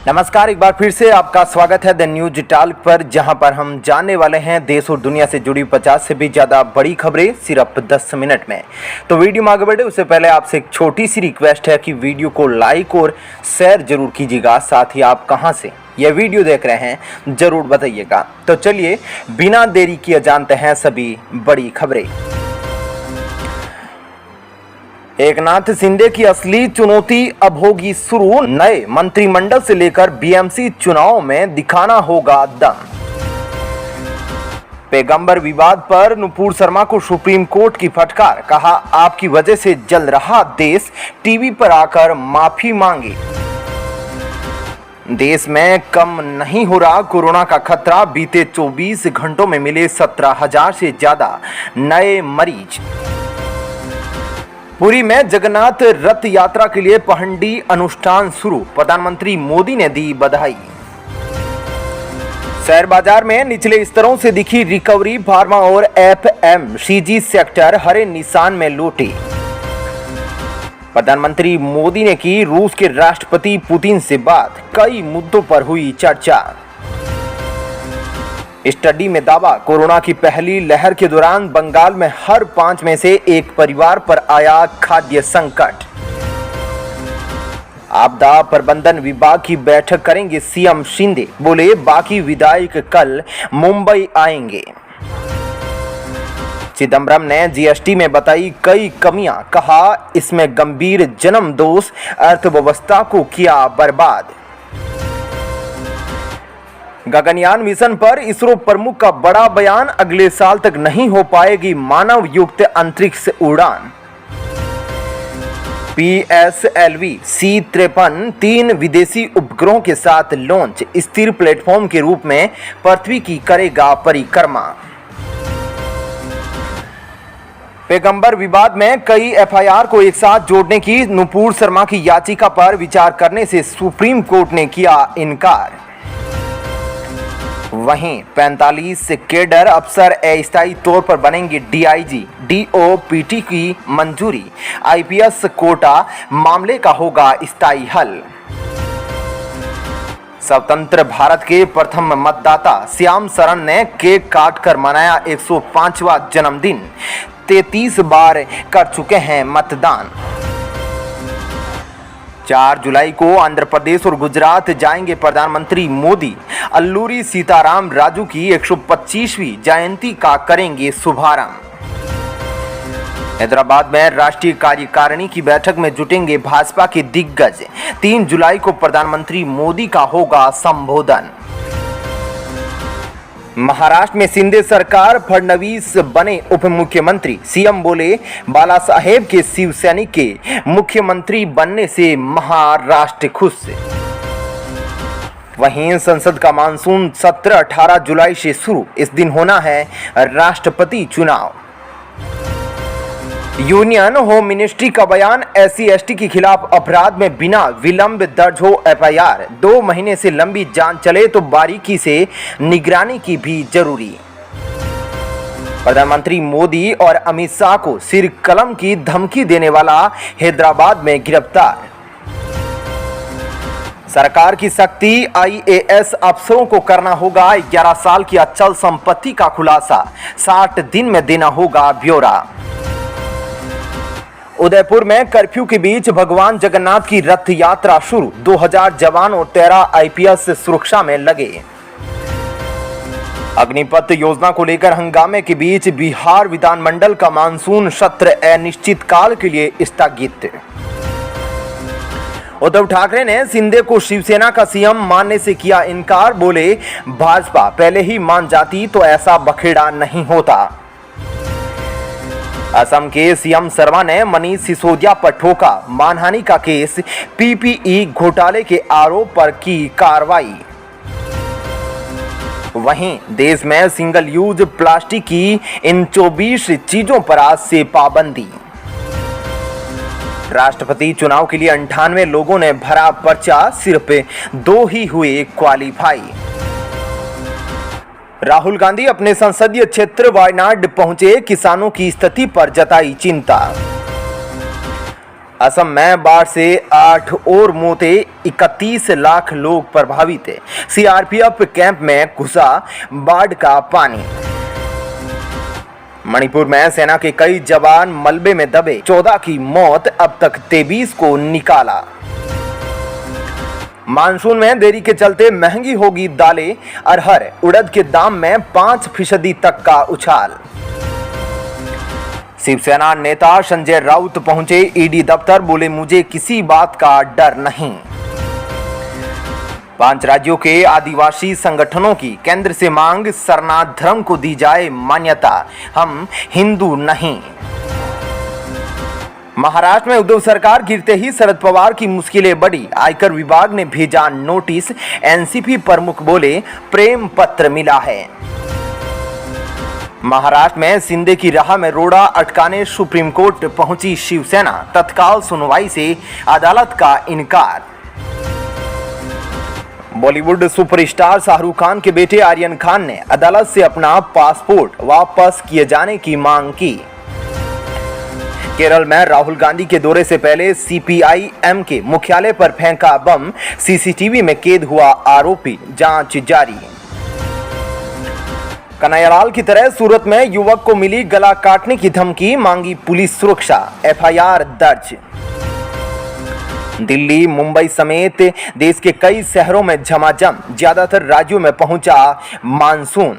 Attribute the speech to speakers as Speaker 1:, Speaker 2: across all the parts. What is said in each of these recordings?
Speaker 1: नमस्कार, एक बार फिर से आपका स्वागत है द न्यूज टॉक पर, जहां पर हम जानने वाले हैं देश और दुनिया से जुड़ी 50 से भी ज़्यादा बड़ी खबरें सिर्फ 10 मिनट में। तो वीडियो में आगे बढ़े उससे पहले आपसे एक छोटी सी रिक्वेस्ट है कि वीडियो को लाइक और शेयर जरूर कीजिएगा। साथ ही आप कहां से यह वीडियो देख रहे हैं जरूर बताइएगा। तो चलिए बिना देरी किए जानते हैं सभी बड़ी खबरें। एकनाथ शिंदे की असली चुनौती अब होगी शुरू। नए मंत्रिमंडल से लेकर बीएमसी चुनाव में दिखाना होगा दम। पैगंबर विवाद पर नुपुर शर्मा को सुप्रीम कोर्ट की फटकार, कहा आपकी वजह से जल रहा देश, टीवी पर आकर माफी मांगी। देश में कम नहीं हो रहा कोरोना का खतरा, बीते 24 घंटों में मिले 17,000 से ज्यादा नए मरीज। पुरी में जगन्नाथ रथ यात्रा के लिए पहंडी अनुष्ठान शुरू, प्रधानमंत्री मोदी ने दी बधाई। शेयर बाजार में निचले स्तरों से दिखी रिकवरी, फार्मा और एफएमसीजी सेक्टर हरे निशान में लौटे। प्रधानमंत्री मोदी ने की रूस के राष्ट्रपति पुतिन से बात, कई मुद्दों पर हुई चर्चा। स्टडी में दावा, कोरोना की पहली लहर के दौरान बंगाल में हर 5 में से एक परिवार पर आया खाद्य संकट। आपदा प्रबंधन विभाग की बैठक करेंगे सीएम शिंदे, बोले बाकी विधायक कल मुंबई आएंगे। चिदंबरम ने जीएसटी में बताई कई कमियां, कहा इसमें गंभीर जन्म दोष अर्थव्यवस्था को किया बर्बाद। गगनयान मिशन पर इसरो प्रमुख का बड़ा बयान, अगले साल तक नहीं हो पाएगी मानव युक्त अंतरिक्ष उड़ान। PSLV C-53 3 विदेशी उपग्रहों के साथ लॉन्च, स्थिर प्लेटफॉर्म के रूप में पृथ्वी की करेगा परिक्रमा। पैगंबर विवाद में कई एफआईआर को एक साथ जोड़ने की नुपुर शर्मा की याचिका पर विचार करने से सुप्रीम कोर्ट ने किया इनकार। वहीं 45 कैडर अफसर अस्थायी तौर पर बनेंगे डीआईजी, डीओपीटी की मंजूरी, आईपीएस कोटा मामले का होगा स्थायी हल। स्वतंत्र भारत के प्रथम मतदाता श्याम सरन ने केक काटकर मनाया 105वां जन्मदिन, 33 बार कर चुके हैं मतदान। 4 जुलाई को आंध्र प्रदेश और गुजरात जाएंगे प्रधानमंत्री मोदी, अल्लूरी सीताराम राजू की 125वीं जयंती का करेंगे शुभारंभ। हैदराबाद में राष्ट्रीय कार्यकारिणी की बैठक में जुटेंगे भाजपा के दिग्गज, 3 जुलाई को प्रधानमंत्री मोदी का होगा संबोधन। महाराष्ट्र में शिंदे सरकार, फडणवीस बने उप मुख्यमंत्री, सीएम बोले बाला साहेब के शिवसैनिक के मुख्यमंत्री बनने से महाराष्ट्र खुश। वहीं संसद का मानसून सत्र 18 जुलाई से शुरू, इस दिन होना है राष्ट्रपति चुनाव। यूनियन होम मिनिस्ट्री का बयान, SC/ST के खिलाफ अपराध में बिना विलंब दर्ज हो एफआईआर, 2 महीने से लंबी जांच चले तो बारीकी से निगरानी की भी जरूरी। प्रधानमंत्री मोदी और अमित शाह को सिर कलम की धमकी देने वाला हैदराबाद में गिरफ्तार। सरकार की सख्ती, IAS अफसरों को करना होगा 11 साल की अचल संपत्ति का खुलासा, 60 दिन में देना होगा ब्यौरा। उदयपुर में कर्फ्यू के बीच भगवान जगन्नाथ की रथ यात्रा शुरू, 2000 जवान और 13 आईपीएस सुरक्षा में लगे। अग्निपथ योजना को लेकर हंगामे के बीच बिहार विधानमंडल का मानसून सत्र अनिश्चितकाल के लिए स्थगित। उद्धव ठाकरे ने शिंदे को शिवसेना का सीएम मानने से किया इनकार, बोले भाजपा पहले ही मान जाती तो ऐसा बखेड़ा नहीं होता। असम के सीएम शर्मा ने मनीष सिसोदिया पर ठोका मानहानि का केस, पीपीई घोटाले के आरोप पर की कार्रवाई। वहीं देश में सिंगल यूज प्लास्टिक की इन 24 चीजों पर आज से पाबंदी। राष्ट्रपति चुनाव के लिए 98 लोगों ने भरा पर्चा, सिर्फ 2 ही हुए क्वालिफाई। राहुल गांधी अपने संसदीय क्षेत्र वायनाड पहुंचे, किसानों की स्थिति पर जताई चिंता। असम में बाढ़ से 8 और मौतें, 31 लाख लोग प्रभावित है। सीआरपीएफ कैंप में घुसा बाढ़ का पानी। मणिपुर में सेना के कई जवान मलबे में दबे, 14 की मौत, अब तक 23 को निकाला। मानसून में देरी के चलते महंगी होगी दालें, अरहर उड़द के दाम में 5% तक का उछाल। शिवसेना नेता संजय राउत पहुंचे ईडी दफ्तर, बोले मुझे किसी बात का डर नहीं। 5 राज्यों के आदिवासी संगठनों की केंद्र से मांग, सरनाथ धर्म को दी जाए मान्यता, हम हिंदू नहीं। महाराष्ट्र में उद्धव सरकार गिरते ही शरद पवार की मुश्किलें बढ़ी, आयकर विभाग ने भेजा नोटिस, एनसीपी प्रमुख बोले प्रेम पत्र मिला है। महाराष्ट्र में शिंदे की राह में रोड़ा अटकाने सुप्रीम कोर्ट पहुंची शिवसेना, तत्काल सुनवाई से अदालत का इनकार। बॉलीवुड सुपरस्टार शाहरुख खान के बेटे आर्यन खान ने अदालत से अपना पासपोर्ट वापस किए जाने की मांग की। केरल में राहुल गांधी के दौरे से पहले सीपीआई-एम के मुख्यालय पर फेंका बम, सीसीटीवी में कैद हुआ आरोपी, जांच जारी। कन्हैयालाल की तरह सूरत में युवक को मिली गला काटने की धमकी, मांगी पुलिस सुरक्षा, एफआईआर दर्ज। दिल्ली, मुंबई समेत देश के कई शहरों में झमाझम, ज्यादातर राज्यों में पहुंचा मानसून।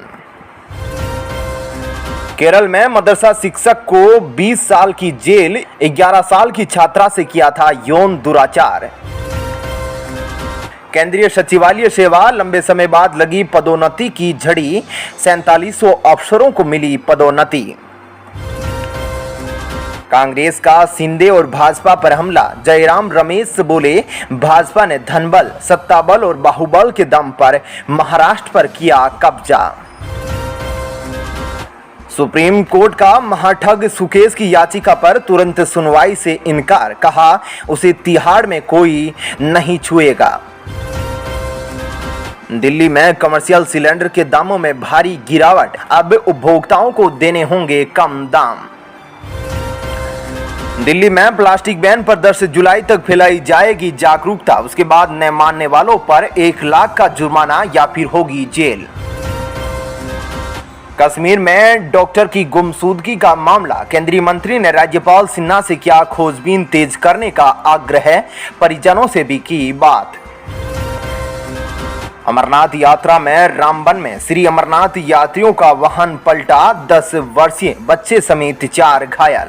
Speaker 1: केरल में मदरसा शिक्षक को 20 साल की जेल, 11 साल की छात्रा से किया था यौन दुराचार। केंद्रीय सचिवालय सेवा, लंबे समय बाद लगी पदोन्नति की झड़ी, 4700 अफसरों को मिली पदोन्नति। कांग्रेस का शिंदे और भाजपा पर हमला, जयराम रमेश बोले भाजपा ने धनबल, सत्ताबल और बाहुबल के दम पर महाराष्ट्र पर किया कब्जा। सुप्रीम कोर्ट का महाठग सुकेश की याचिका पर तुरंत सुनवाई से इनकार, कहा उसे तिहाड़ में कोई नहीं छुएगा। दिल्ली में कमर्शियल सिलेंडर के दामों में भारी गिरावट, अब उपभोक्ताओं को देने होंगे कम दाम। दिल्ली में प्लास्टिक बैन पर 10 जुलाई तक फैलाई जाएगी जागरूकता, उसके बाद न मानने वालों पर 1 लाख का जुर्माना या फिर होगी जेल। कश्मीर में डॉक्टर की गुमशुदगी का मामला, केंद्रीय मंत्री ने राज्यपाल सिन्हा से किया खोजबीन तेज करने का आग्रह, परिजनों से भी की बात। अमरनाथ यात्रा में रामबन में श्री अमरनाथ यात्रियों का वाहन पलटा, 10 वर्षीय बच्चे समेत 4 घायल।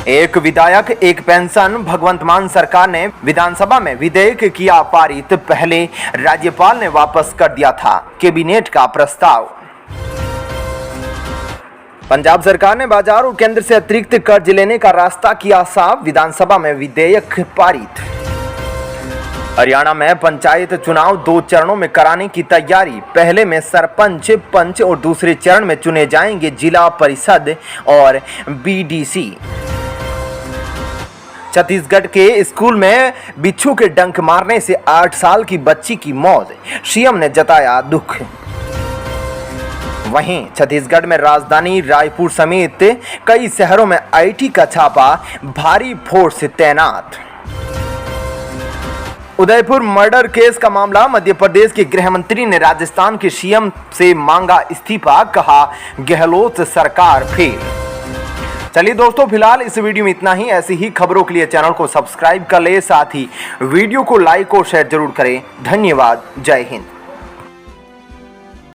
Speaker 1: एक विधायक एक पेंशन, भगवंत मान सरकार ने विधानसभा में विधेयक किया पारित, पहले राज्यपाल ने वापस कर दिया था कैबिनेट का प्रस्ताव। पंजाब सरकार ने बाजार और केंद्र से अतिरिक्त कर्ज लेने का रास्ता किया साफ, विधानसभा में विधेयक पारित। हरियाणा में पंचायत चुनाव 2 चरणों में कराने की तैयारी, पहले में सरपंच, पंच और दूसरे चरण में चुने जाएंगे जिला परिषद और बीडीसी। छत्तीसगढ़ के स्कूल में बिच्छू के डंक मारने से 8 साल की बच्ची की मौत, सीएम ने जताया दुख। वहीं छत्तीसगढ़ में राजधानी रायपुर समेत कई शहरों में आईटी का छापा, भारी फोर्स तैनात। उदयपुर मर्डर केस का मामला, मध्य प्रदेश के गृह मंत्री ने राजस्थान के सीएम से मांगा इस्तीफा, कहा गहलोत सरकार फेल। चलिए दोस्तों, फिलहाल इस वीडियो में इतना ही। ऐसी ही खबरों के लिए चैनल को सब्सक्राइब कर ले, साथ ही वीडियो को लाइक और शेयर जरूर करें। धन्यवाद। जय हिंद।